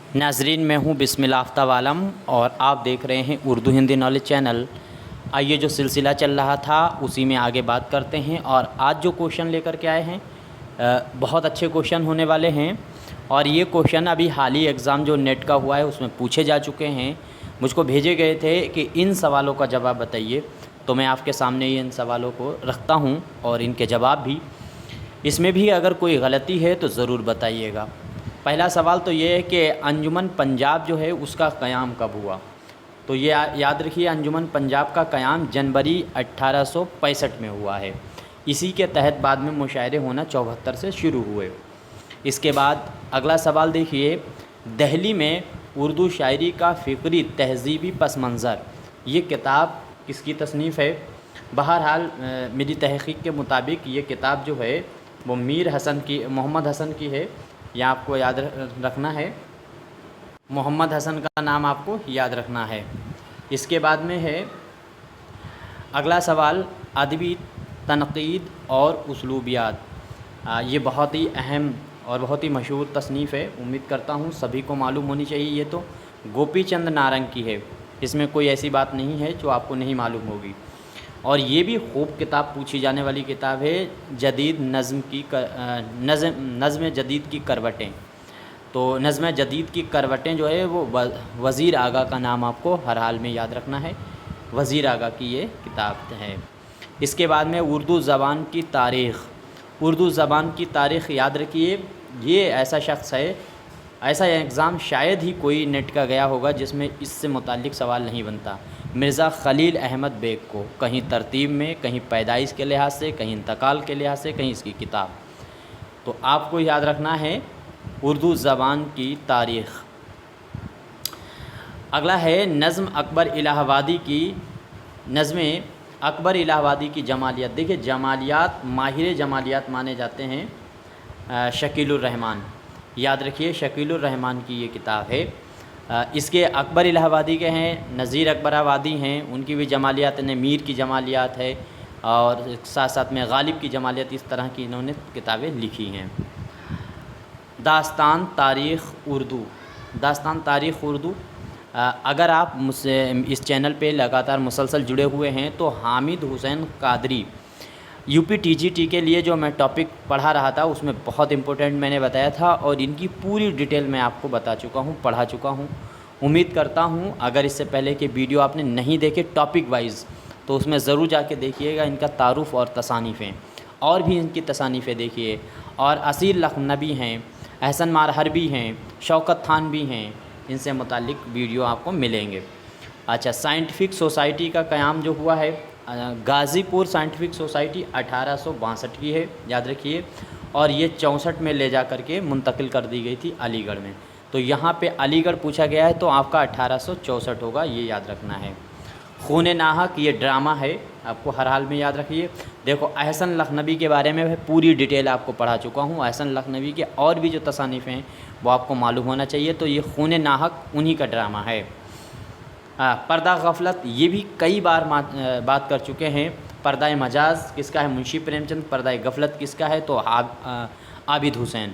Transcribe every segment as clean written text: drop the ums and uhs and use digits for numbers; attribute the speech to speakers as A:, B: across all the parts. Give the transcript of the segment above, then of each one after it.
A: नाजरीन, मैं हूँ बिस्मिल्लाह आफ्ताब आलम और आप देख रहे हैं उर्दू हिंदी नॉलेज चैनल। आइए जो सिलसिला चल रहा था उसी में आगे बात करते हैं। और आज जो क्वेश्चन लेकर के आए हैं बहुत अच्छे क्वेश्चन होने वाले हैं। और ये क्वेश्चन अभी हाल ही एग्ज़ाम जो नेट का हुआ है उसमें पूछे जा चुके हैं। मुझको भेजे गए थे कि इन सवालों का जवाब बताइए, तो मैं आपके सामने इन सवालों को रखता हूँ और इनके जवाब भी। इसमें भी अगर कोई गलती है तो ज़रूर बताइएगा। पहला सवाल तो ये है कि अंजुमन पंजाब जो है उसका क़याम कब हुआ। तो ये याद रखिए, अंजुमन पंजाब का क़याम जनवरी 1865 में हुआ है। इसी के तहत बाद में मुशायरे होना 74 से शुरू हुए। इसके बाद अगला सवाल देखिए, दिल्ली में उर्दू शायरी का फ़िक्री तहज़ीबी पस मंज़र, ये किताब किसकी तसनीफ़ है। बहरहाल मेरी तहक़ीक़ के मुताबिक ये किताब जो है वो मोहम्मद हसन की है। यह आपको याद रखना है, मोहम्मद हसन का नाम आपको याद रखना है। इसके बाद में है अगला सवाल, अदबी तनक़ीद और उसलूबियात। ये बहुत ही अहम और बहुत ही मशहूर तसनीफ़ है। उम्मीद करता हूँ सभी को मालूम होनी चाहिए। ये तो गोपी चंद नारंग की है, इसमें कोई ऐसी बात नहीं है जो आपको नहीं मालूम होगी। और ये भी खूब किताब पूछी जाने वाली किताब है, जदीद नज़्म जदीद की करवटें। तो नज़्म जदीद की करवटें जो है वो वज़ीर आगा का नाम आपको हर हाल में याद रखना है। वज़ीर आगा की ये किताब है। इसके बाद में उर्दू ज़बान की तारीख़। उर्दू ज़बान की तारीख़ याद रखिए, ये ऐसा शख्स है, ऐसा एग्ज़ाम शायद ही कोई नेट का गया होगा जिसमें इससे मुताल्लिक़ सवाल नहीं बनता। मिर्ज़ा ख़लील अहमद बेग को कहीं तरतीब में, कहीं पैदाइश के लिहाज से, कहीं इंतकाल के लिहाज से, कहीं इसकी किताब। तो आपको याद रखना है उर्दू ज़बान की तारीख़। अगला है नज़्म अकबर इलाहाबादी की जमालियात। देखिए, जमालियात, माहिर जमालियात माने जाते हैं शकीलुर रहमान। याद रखिए, शकीलुर रहमान की ये किताब है। इसके अकबर इलाहाबादी के हैं, नज़ीर अकबराबादी हैं, उनकी भी जमालियात ने, मीर की जमालियात है और साथ साथ में गालिब की जमालियात, इस तरह की इन्होंने किताबें लिखी हैं। दास्तान तारीख़ उर्दू। अगर आप मुझसे इस चैनल पे लगातार मुसलसल जुड़े हुए हैं तो हामिद हुसैन कादरी UPTGT के लिए जो मैं टॉपिक पढ़ा रहा था उसमें बहुत इंपॉर्टेंट मैंने बताया था और इनकी पूरी डिटेल मैं आपको बता चुका हूँ, पढ़ा चुका हूँ। उम्मीद करता हूँ अगर इससे पहले के वीडियो आपने नहीं देखे टॉपिक वाइज तो उसमें ज़रूर जाके देखिएगा। इनका तारुफ़ और तसानीफ़ें, और भी इनकी तसानीफ़ें देखिए। और असीर लखनवी हैं, अहसन मारहरबी हैं, शौकत खान भी हैं, इनसे मुताल्लिक़ वीडियो आपको मिलेंगे। अच्छा, साइंटिफिक सोसाइटी का क़याम जो हुआ है, गाज़ीपुर साइंटिफिक सोसाइटी 1862 की है, याद रखिए। और ये 64 में ले जा कर के मुंतकिल कर दी गई थी अलीगढ़ में। तो यहाँ पे अलीगढ़ पूछा गया है तो आपका 1864 होगा, ये याद रखना है। खून नाहक ये ड्रामा है, आपको हर हाल में याद रखिए। देखो, अहसन लखनवी के बारे में पूरी डिटेल आपको पढ़ा चुका हूँ। अहसन लखनवी के और भी जो तसानीफ़ें हैं वो आपको मालूम होना चाहिए। तो ये खून नाहक उन्हीं का ड्रामा है। पर्दा गफलत, ये भी कई बार बात कर चुके हैं। पर्दा मजाज किसका है, मुंशी प्रेमचंद। पर्दा गफलत किसका है, तो आबिद हुसैन।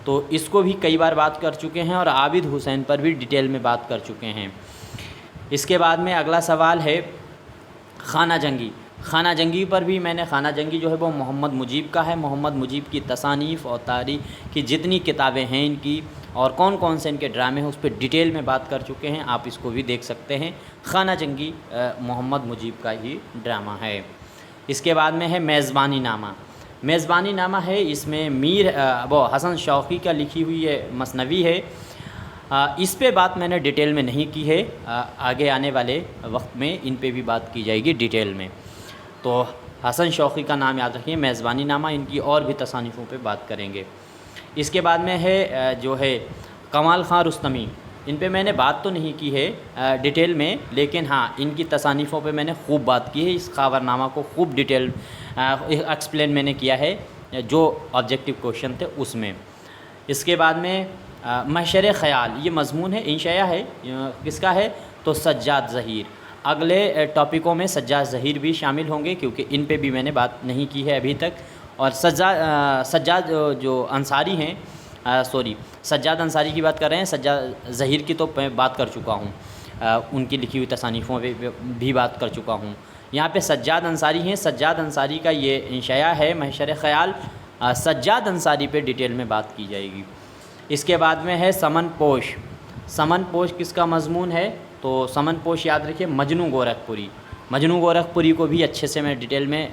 A: तो इसको भी कई बार बात कर चुके हैं और आबिद हुसैन पर भी डिटेल में बात कर चुके हैं। इसके बाद में अगला सवाल है खाना जंगी। खाना जंगी पर भी मैंने, खाना जंगी जो है वो मोहम्मद मुजीब का है। मोहम्मद मुजीब की तसानीफ़ और तारीख़ की जितनी किताबें हैं इनकी, और कौन कौन से इनके ड्रामे हैं उस पर डिटेल में बात कर चुके हैं। आप इसको भी देख सकते हैं। खाना जंगी मोहम्मद मुजीब का ही ड्रामा है। इसके बाद में है मेज़बानी नामा। मेज़बानी नामा है, इसमें वो हसन शौक़ी का लिखी हुई ये मसनवी है। इस पे बात मैंने डिटेल में नहीं की है, आगे आने वाले वक्त में इन पे भी बात की जाएगी डिटेल में। तो हसन शौक़ी का नाम याद रखिए, मेज़बानी नामा, इनकी और भी तसानीफ़ों पे बात करेंगे। इसके बाद में है जो है कमाल ख़ान रुस्तमी। इन पे मैंने बात तो नहीं की है डिटेल में, लेकिन हाँ, इनकी तसानीफ़ों पे मैंने खूब बात की है। इस ख़ाबरनामा को खूब डिटेल एक्सप्लेन मैंने किया है जो ऑब्जेक्टिव क्वेश्चन थे उसमें। इसके बाद में महशर ख़याल, ये मज़मून है, इंशाया है, किसका है, तो सज्जाद ज़हीर। अगले टॉपिकों में सज्जाद ज़हीर भी शामिल होंगे क्योंकि इन पे भी मैंने बात नहीं की है अभी तक। और सज्जाद जो अंसारी हैं سوری سجاد انصاری کی بات کر رہے ہیں، سجاد ظہیر کی تو میں بات کر چکا ہوں، ان کی لکھی ہوئی تصانیفوں پہ بھی بات کر چکا ہوں۔ یہاں پہ سجاد انصاری ہیں، سجاد انصاری کا یہ انشاء ہے محشر خیال، سجاد انصاری پہ ڈیٹیل میں بات کی جائے گی۔ اس کے بعد میں ہے سمن پوش۔ سمن پوش کس کا مضمون ہے؟ تو سمن پوش یاد رکھیے مجنو گورکھپوری، مجنو گورکھپوری کو بھی اچھے سے میں ڈیٹیل میں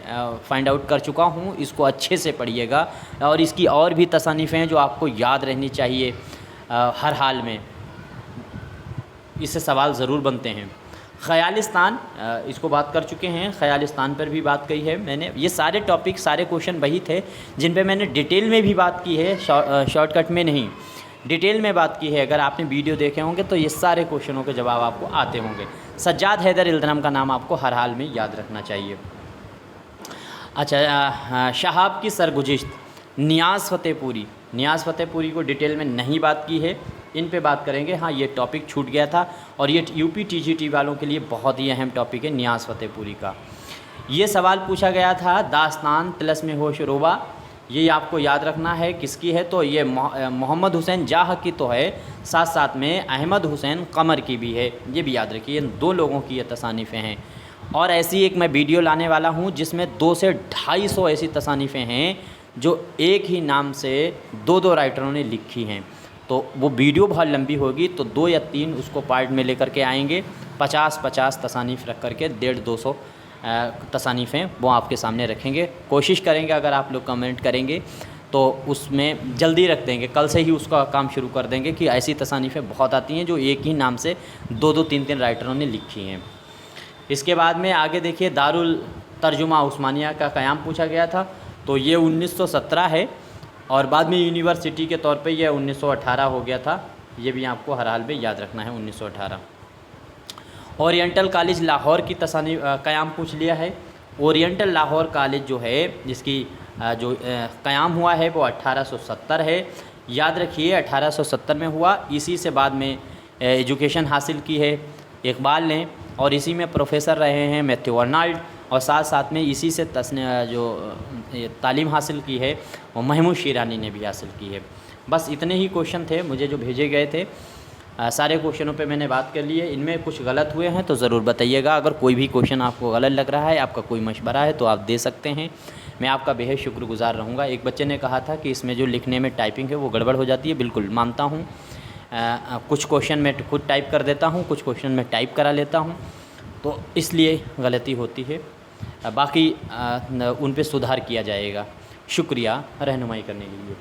A: فائنڈ آؤٹ کر چکا ہوں، اس کو اچھے سے پڑھیے گا، اور اس کی اور بھی تصانیفیں ہیں جو آپ کو یاد رہنی چاہیے ہر حال میں، اس سے سوال ضرور بنتے ہیں۔ خیالستان اس کو بات کر چکے ہیں، خیالستان پر بھی بات کی ہے میں نے۔ یہ سارے ٹاپک، سارے کوشچن وہی تھے جن پہ میں نے ڈیٹیل میں بھی بات کی ہے، شارٹ کٹ میں نہیں، ڈیٹیل میں بات کی ہے۔ اگر آپ نے ویڈیو دیکھے ہوں گے تو یہ سارے کوشچنوں کے جواب آپ کو آتے ہوں گے۔ سجاد حیدر الدنم کا نام آپ کو ہر حال میں یاد رکھنا چاہیے۔ اچھا، شہاب کی سرگزشت، نیاز فتح پوری، نیاز فتح پوری کو ڈیٹیل میں نہیں بات کی ہے، ان پہ بات کریں گے۔ ہاں یہ ٹاپک چھوٹ گیا تھا، اور یہ U P T G T والوں کے لیے بہت ہی اہم ٹاپک ہے نیاز فتح پوری کا۔ یہ سوال پوچھا گیا تھا داستان طلسم ہوش روبا، یہ آپ کو یاد رکھنا ہے کس کی ہے، تو یہ محمد حسین جاہ کی تو ہے، ساتھ ساتھ میں احمد حسین قمر کی بھی ہے، یہ بھی یاد رکھیے، ان دو لوگوں کی یہ تصانیفیں ہیں۔ اور ایسی ایک میں ویڈیو لانے والا ہوں جس میں 200 سے 250 ایسی تصانیفیں ہیں جو ایک ہی نام سے دو رائٹروں نے لکھی ہیں، تو وہ ویڈیو بہت لمبی ہوگی، تو 2 یا 3 اس کو پارٹ میں لے کر کے آئیں گے، 50 تصانیف رکھ کر کے 150-200 تصانیفیں وہ آپ کے سامنے رکھیں گے۔ کوشش کریں گے اگر آپ لوگ کمنٹ کریں گے تو اس میں جلدی رکھ دیں گے، کل سے ہی اس کا کام شروع کر دیں گے، کہ ایسی تصانیفیں بہت آتی ہیں جو ایک ہی نام سے 2 3 رائٹروں نے لکھی ہیں۔ اس کے بعد میں آگے دیکھیے دارالترجمہ عثمانیہ کا قیام پوچھا گیا تھا، تو یہ 1917 ہے، اور بعد میں یونیورسٹی کے طور پہ یہ 1918 ہو گیا تھا، یہ بھی آپ کو ہر حال میں یاد رکھنا ہے 1918۔ اورینٹل کالج لاہور کی قیام پوچھ لیا ہے۔ اورینٹل لاہور کالج جو ہے جس کی جو قیام ہوا ہے وہ 1870 ہے، یاد رکھیے 1870 میں ہوا، اسی سے بعد میں ایجوکیشن حاصل کی ہے اقبال نے، اور اسی میں پروفیسر رہے ہیں میتھیو ارنالڈ، اور ساتھ ساتھ میں اسی سے جو تعلیم حاصل کی ہے وہ محمود شیرانی نے بھی حاصل کی ہے۔ بس اتنے ہی کوشچن تھے مجھے جو بھیجے گئے تھے، سارے کوشچنوں پہ میں نے بات کر لی ہے، ان میں کچھ غلط ہوئے ہیں تو ضرور بتائیے گا، اگر کوئی بھی کوشچن آپ کو غلط لگ رہا ہے، آپ کا کوئی مشورہ ہے تو آپ دے سکتے ہیں، میں آپ کا بےحد شکر گزار رہوں گا۔ ایک بچے نے کہا تھا کہ اس میں جو لکھنے میں ٹائپنگ ہے وہ گڑبڑ ہو جاتی ہے، بالکل مانتا ہوں، کچھ کوشچن میں خود ٹائپ کر دیتا ہوں، کچھ کوشچن میں ٹائپ کرا لیتا ہوں، تو اس لیے غلطی ہوتی ہے، باقی ان پہ سدھار کیا جائے گا۔ شکریہ رہنمائی کرنے کے لیے۔